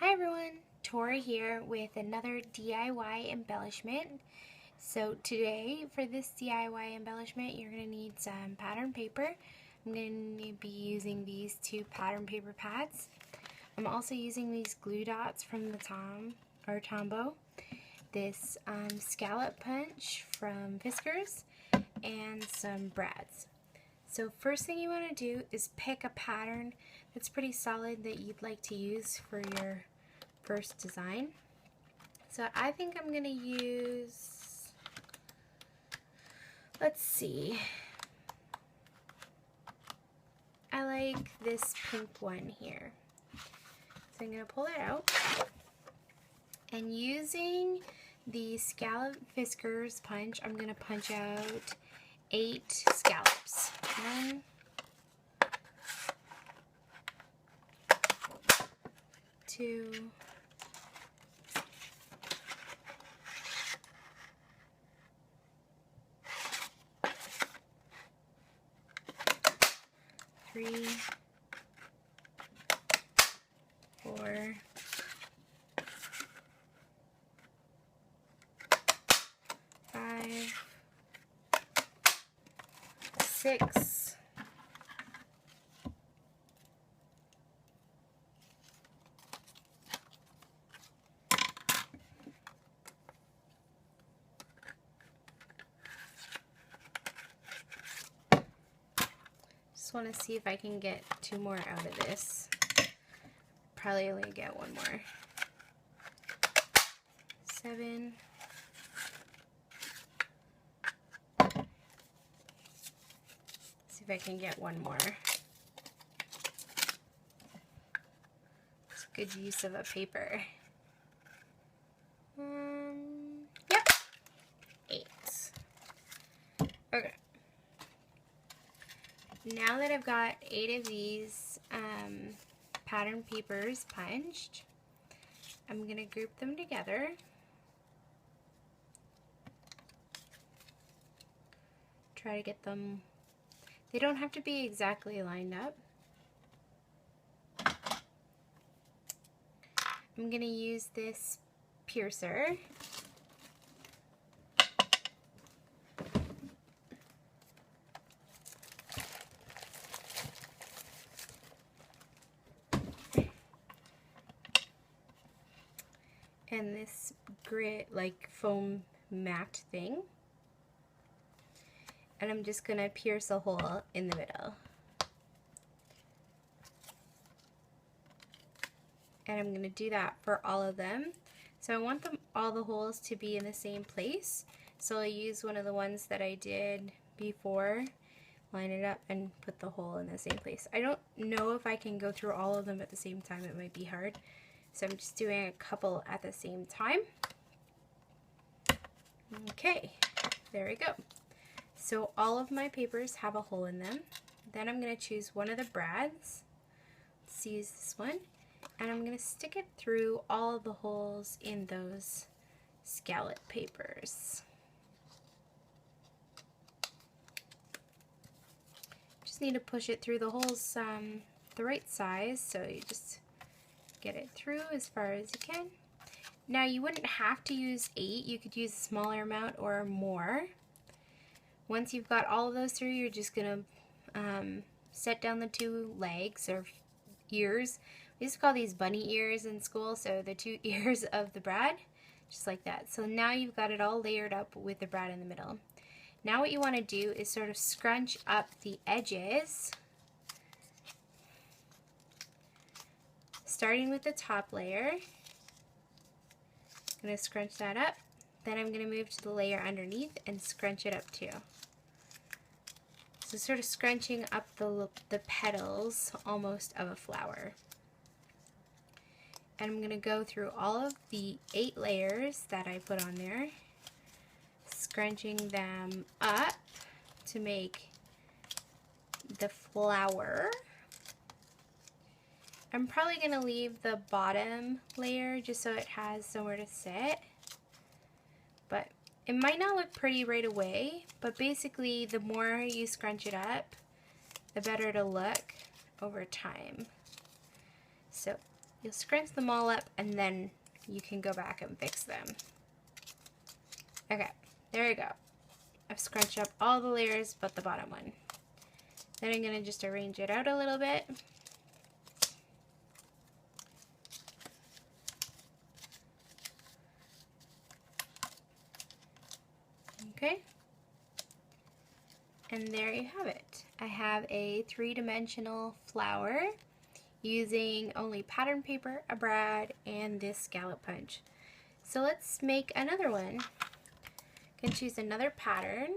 Hi everyone, Tori here with another DIY embellishment. So today for this DIY embellishment you're going to need some pattern paper. I'm going to be using these two pattern paper pads. I'm also using these glue dots from the Tombow, this scallop punch from Fiskars, and some brads. So first thing you want to do is pick a pattern that's pretty solid that you'd like to use for your first design. So I think I'm going to use, let's see, I like this pink one here. So I'm going to pull it out, and using the scallop Fiskars punch, I'm going to punch out 8 scallops. 1, 2, 3, 4, 5, 6, want to see if I can get 2 more out of this. Probably only get 1 more. 7. See if I can get 1 more. It's a good use of a paper. Yep. 8. Okay. Now that I've got 8 of these pattern papers punched, I'm going to group them together. Try to get them, they don't have to be exactly lined up. I'm going to use this piercer. And this grit, like foam mat thing. And I'm just going to pierce a hole in the middle. And I'm going to do that for all of them. So I want all the holes to be in the same place. So I'll use one of the ones that I did before, line it up and put the hole in the same place. I don't know if I can go through all of them at the same time. It might be hard. So I'm just doing a couple at the same time. Okay, there we go. So all of my papers have a hole in them. Then I'm going to choose one of the brads. Let's use this one. And I'm going to stick it through all of the holes in those scallop papers. Just need to push it through the holes the right size, so you just get it through as far as you can. Now you wouldn't have to use 8, you could use a smaller amount or more. Once you've got all of those through, you're just going to set down the 2 legs or ears. We used to call these bunny ears in school, so the 2 ears of the brad, just like that. So now you've got it all layered up with the brad in the middle. Now what you want to do is sort of scrunch up the edges, starting with the top layer. I'm going to scrunch that up. Then I'm going to move to the layer underneath and scrunch it up too. So sort of scrunching up the petals almost of a flower. And I'm going to go through all of the 8 layers that I put on there, scrunching them up to make the flower. I'm probably going to leave the bottom layer just so it has somewhere to sit, but it might not look pretty right away, but basically the more you scrunch it up, the better it'll look over time. So You'll scrunch them all up and then you can go back and fix them. Okay, there you go. I've scrunched up all the layers but the bottom one. Then I'm going to just arrange it out a little bit. Okay. And there you have it. I have a 3-dimensional flower using only pattern paper, a brad, and this scallop punch. So let's make another one. You can choose another pattern.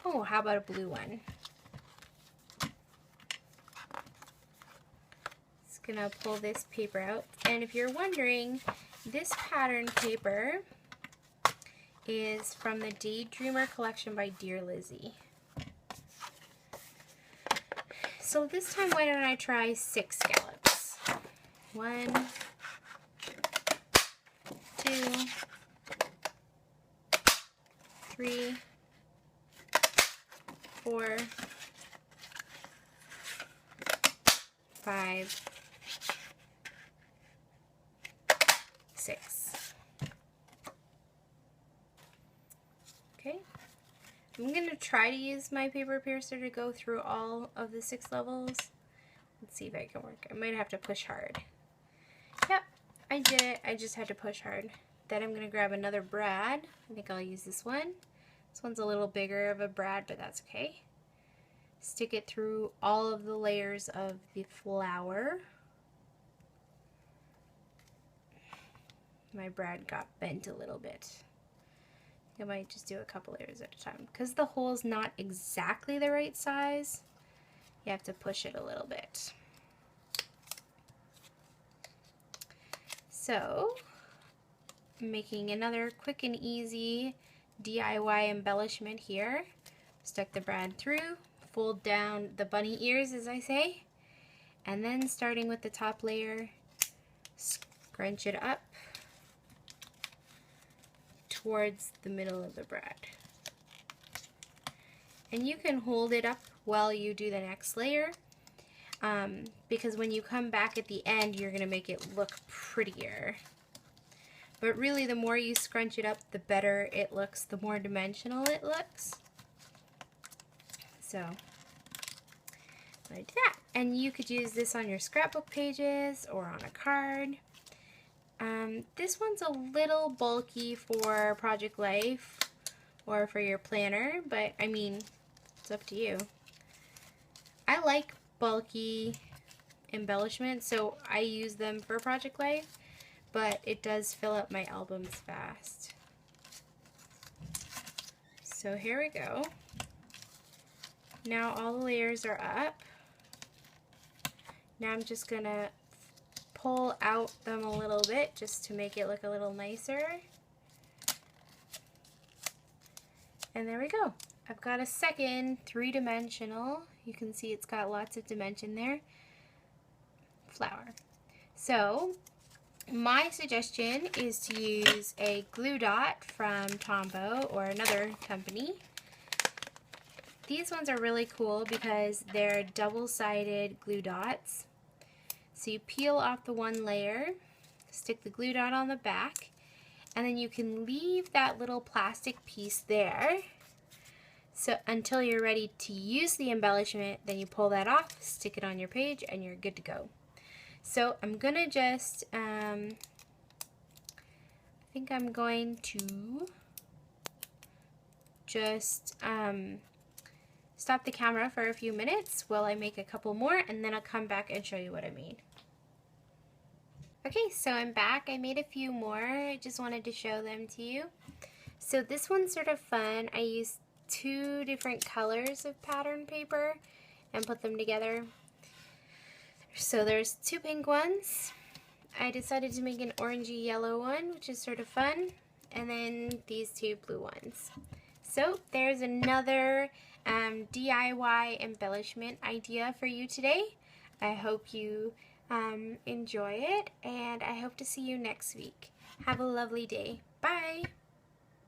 Oh, how about a blue one? Just gonna pull this paper out. And if you're wondering, this pattern paper is from the Daydreamer collection by Dear Lizzie. So this time, why don't I try 6 scallops? 1, 2, 3, 4, 5, 6. Okay. I'm going to try to use my paper piercer to go through all of the 6 levels. Let's see if I can work. I might have to push hard. Yep, I did it. I just had to push hard. Then I'm going to grab another brad. I think I'll use this one. This one's a little bigger of a brad, but that's okay. Stick it through all of the layers of the flower. My brad got bent a little bit. I might just do a couple layers at a time. Because the hole is not exactly the right size, you have to push it a little bit. So, I'm making another quick and easy DIY embellishment here. Stuck the brad through, fold down the bunny ears as I say, and then starting with the top layer, scrunch it up towards the middle of the brad. And you can hold it up while you do the next layer, because when you come back at the end you're going to make it look prettier. But really the more you scrunch it up, the better it looks, the more dimensional it looks. So I do that. And you could use this on your scrapbook pages or on a card. This one's a little bulky for Project Life or for your planner, but I mean, it's up to you. I like bulky embellishments, so I use them for Project Life, but it does fill up my albums fast. So here we go. Now all the layers are up. Now I'm just gonna pull out them a little bit just to make it look a little nicer. And there we go. I've got a second 3-dimensional, you can see it's got lots of dimension there, flower. So my suggestion is to use a glue dot from Tombow or another company. These ones are really cool because they're double-sided glue dots. So you peel off the one layer, stick the glue dot on the back, and then you can leave that little plastic piece there. So until you're ready to use the embellishment, then you pull that off, stick it on your page, and you're good to go. So I'm gonna just, I think I'm going to just stop the camera for a few minutes while I make a couple more, and then I'll come back and show you what I made. Okay, so I'm back. I made a few more. I just wanted to show them to you. So this one's sort of fun. I used 2 different colors of pattern paper and put them together. So there's 2 pink ones. I decided to make an orangey yellow one, which is sort of fun, and then these 2 blue ones. So there's another DIY embellishment idea for you today. I hope you enjoy it, and I hope to see you next week. Have a lovely day. Bye!